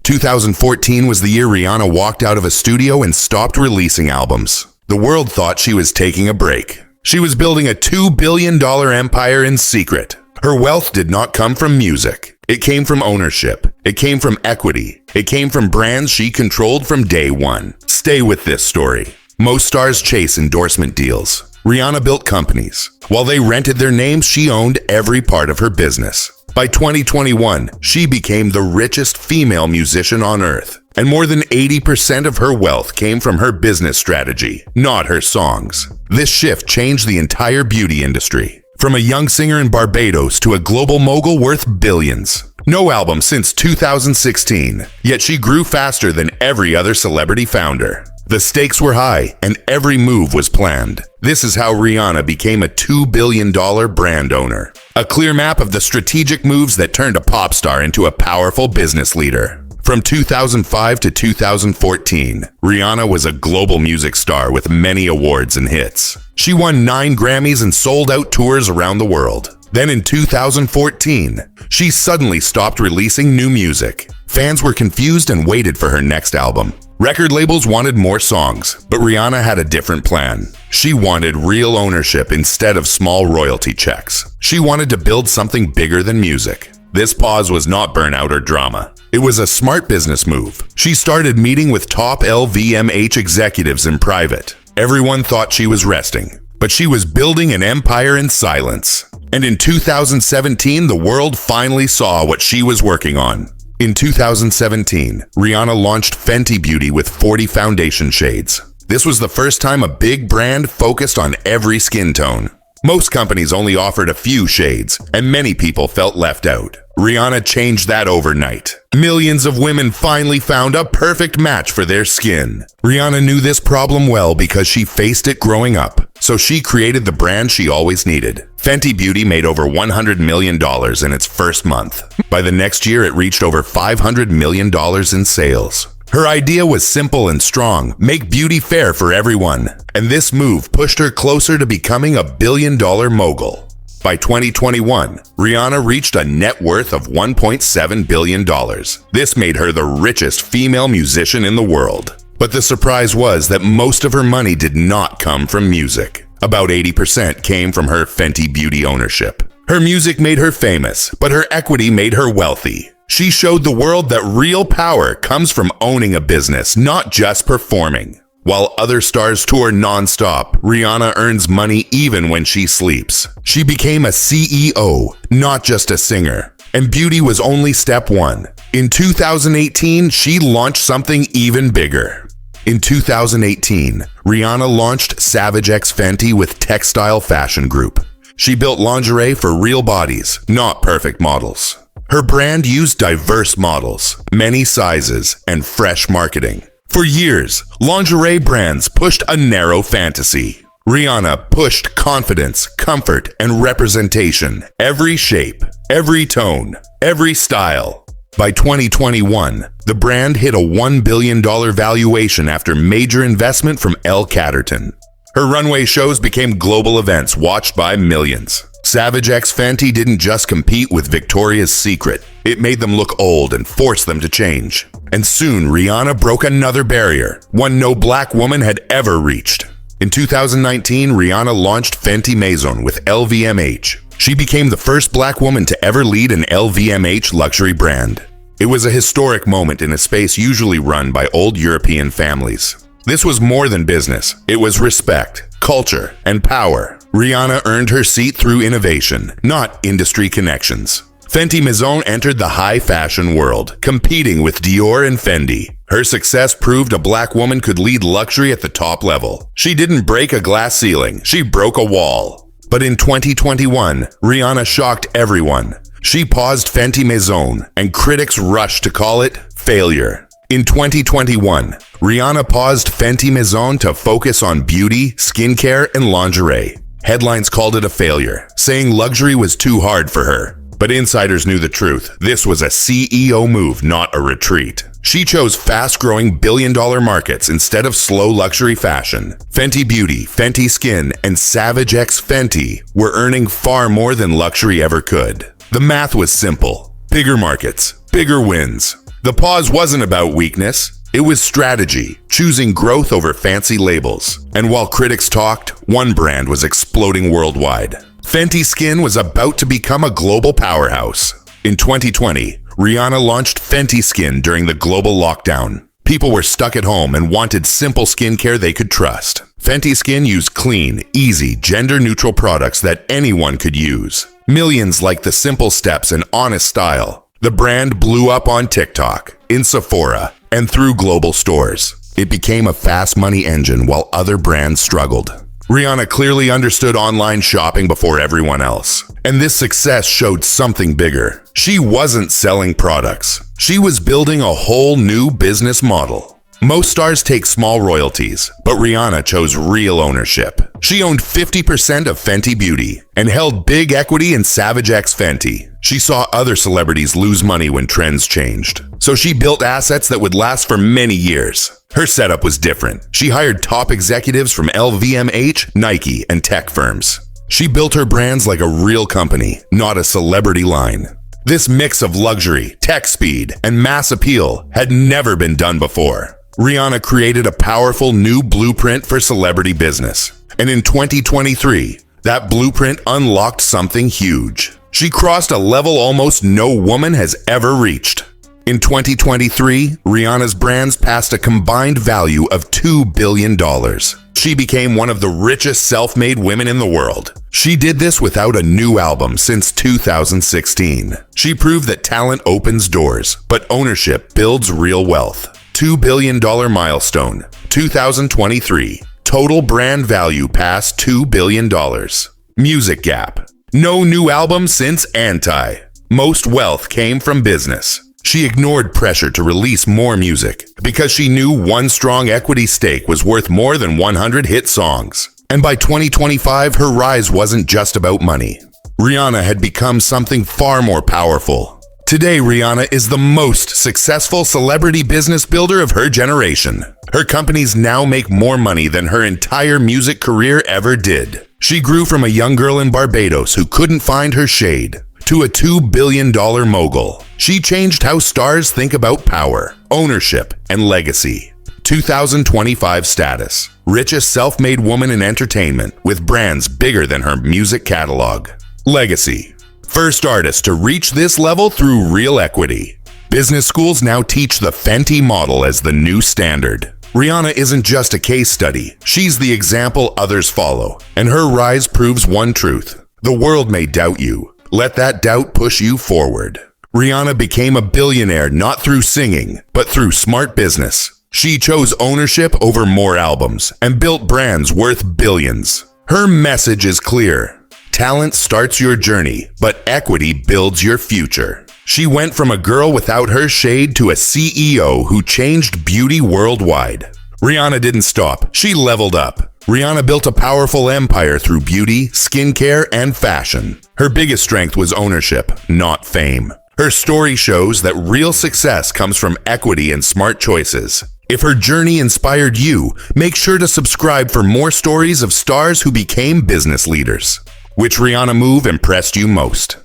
2014 was the year Rihanna walked out of a studio and stopped releasing albums. The world thought she was taking a break. She was building a $2 billion empire in secret. Her wealth did not come from music. It came from ownership. It came from equity. It came from brands she controlled from day one. Stay with this story. Most stars chase endorsement deals. Rihanna built companies. While they rented their names, she owned every part of her business. By 2021, she became the richest female musician on earth. And more than 80% of her wealth came from her business strategy, not her songs. This shift changed the entire beauty industry. From a young singer in Barbados to a global mogul worth billions. No album since 2016, yet she grew faster than every other celebrity founder. The stakes were high, and every move was planned. This is how Rihanna became a $2 billion brand owner. A clear map of the strategic moves that turned a pop star into a powerful business leader. From 2005 to 2014, Rihanna was a global music star with many awards and hits. She won 9 Grammys and sold out tours around the world. Then in 2014, she suddenly stopped releasing new music. Fans were confused and waited for her next album. Record labels wanted more songs, but Rihanna had a different plan. She wanted real ownership instead of small royalty checks. She wanted to build something bigger than music. This pause was not burnout or drama. It was a smart business move. She started meeting with top LVMH executives in private. Everyone thought she was resting, but she was building an empire in silence. And in 2017, the world finally saw what she was working on. In 2017, Rihanna launched Fenty Beauty with 40 foundation shades. This was the first time a big brand focused on every skin tone. Most companies only offered a few shades, and many people felt left out. Rihanna changed that overnight. Millions of women finally found a perfect match for their skin. Rihanna knew this problem well because she faced it growing up, so she created the brand she always needed. Fenty Beauty made over $100 million in its first month. By the next year, it reached over $500 million in sales. Her idea was simple and strong: make beauty fair for everyone. And this move pushed her closer to becoming a billion-dollar mogul. By 2021, Rihanna reached a net worth of $1.7 billion. This made her the richest female musician in the world. But the surprise was that most of her money did not come from music. About 80% came from her Fenty Beauty ownership. Her music made her famous, but her equity made her wealthy. She showed the world that real power comes from owning a business, not just performing. While other stars tour non-stop, Rihanna earns money even when she sleeps. She became a CEO, not just a singer. And beauty was only step one. In 2018, she launched something even bigger. In 2018, Rihanna launched Savage X Fenty with Textile Fashion Group. She built lingerie for real bodies, not perfect models. Her brand used diverse models, many sizes, and fresh marketing. For years, lingerie brands pushed a narrow fantasy. Rihanna pushed confidence, comfort, and representation. Every shape, every tone, every style. By 2021, the brand hit a $1 billion valuation after major investment from Elle Catterton. Her runway shows became global events watched by millions. Savage X Fenty didn't just compete with Victoria's Secret. It made them look old and forced them to change. And soon, Rihanna broke another barrier, one no black woman had ever reached. In 2019, Rihanna launched Fenty Maison with LVMH. She became the first black woman to ever lead an LVMH luxury brand. It was a historic moment in a space usually run by old European families. This was more than business. It was respect, culture, and power. Rihanna earned her seat through innovation, not industry connections. Fenty Maison entered the high fashion world, competing with Dior and Fendi. Her success proved a black woman could lead luxury at the top level. She didn't break a glass ceiling, she broke a wall. But in 2021, Rihanna shocked everyone. She paused Fenty Maison, and critics rushed to call it failure. In 2021, Rihanna paused Fenty Maison to focus on beauty, skincare, and lingerie. Headlines called it a failure, saying luxury was too hard for her. But insiders knew the truth. This was a CEO move, not a retreat. She chose fast-growing billion-dollar markets instead of slow luxury fashion. Fenty Beauty, Fenty Skin, and Savage X Fenty were earning far more than luxury ever could. The math was simple. Bigger markets, bigger wins. The pause wasn't about weakness. It was strategy, choosing growth over fancy labels. And while critics talked, one brand was exploding worldwide. Fenty Skin was about to become a global powerhouse. In 2020, Rihanna launched Fenty Skin during the global lockdown. People were stuck at home and wanted simple skincare they could trust. Fenty Skin used clean, easy, gender-neutral products that anyone could use. Millions liked the simple steps and honest style. The brand blew up on TikTok, in Sephora, and through global stores. It became a fast money engine while other brands struggled. Rihanna clearly understood online shopping before everyone else. And this success showed something bigger. She wasn't selling products. She was building a whole new business model. Most stars take small royalties, but Rihanna chose real ownership. She owned 50% of Fenty Beauty and held big equity in Savage X Fenty. She saw other celebrities lose money when trends changed, so she built assets that would last for many years. Her setup was different. She hired top executives from LVMH, Nike, and tech firms. She built her brands like a real company, not a celebrity line. This mix of luxury, tech speed, and mass appeal had never been done before. Rihanna created a powerful new blueprint for celebrity business. And in 2023, that blueprint unlocked something huge. She crossed a level almost no woman has ever reached. In 2023, Rihanna's brands passed a combined value of $2 billion. She became one of the richest self-made women in the world. She did this without a new album since 2016. She proved that talent opens doors, but ownership builds real wealth. $2 billion milestone, 2023. Total brand value past $2 billion. Music gap. No new album since Anti. Most wealth came from business. She ignored pressure to release more music because she knew one strong equity stake was worth more than 100 hit songs. And by 2025, her rise wasn't just about money. Rihanna had become something far more powerful. Today, Rihanna is the most successful celebrity business builder of her generation. Her companies now make more money than her entire music career ever did. She grew from a young girl in Barbados who couldn't find her shade to a $2 billion mogul. She changed how stars think about power, ownership, and legacy. 2025 status. Richest self-made woman in entertainment with brands bigger than her music catalog. Legacy. First artist to reach this level through real equity. Business schools now teach the Fenty model as the new standard. Rihanna isn't just a case study. She's the example others follow. And her rise proves one truth. The world may doubt you. Let that doubt push you forward. Rihanna became a billionaire not through singing, but through smart business. She chose ownership over more albums and built brands worth billions. Her message is clear. Talent starts your journey, but equity builds your future. She went from a girl without her shade to a CEO who changed beauty worldwide. Rihanna didn't stop. She leveled up. Rihanna built a powerful empire through beauty, skincare, and fashion. Her biggest strength was ownership, not fame. Her story shows that real success comes from equity and smart choices. If her journey inspired you, make sure to subscribe for more stories of stars who became business leaders. Which Rihanna move impressed you most?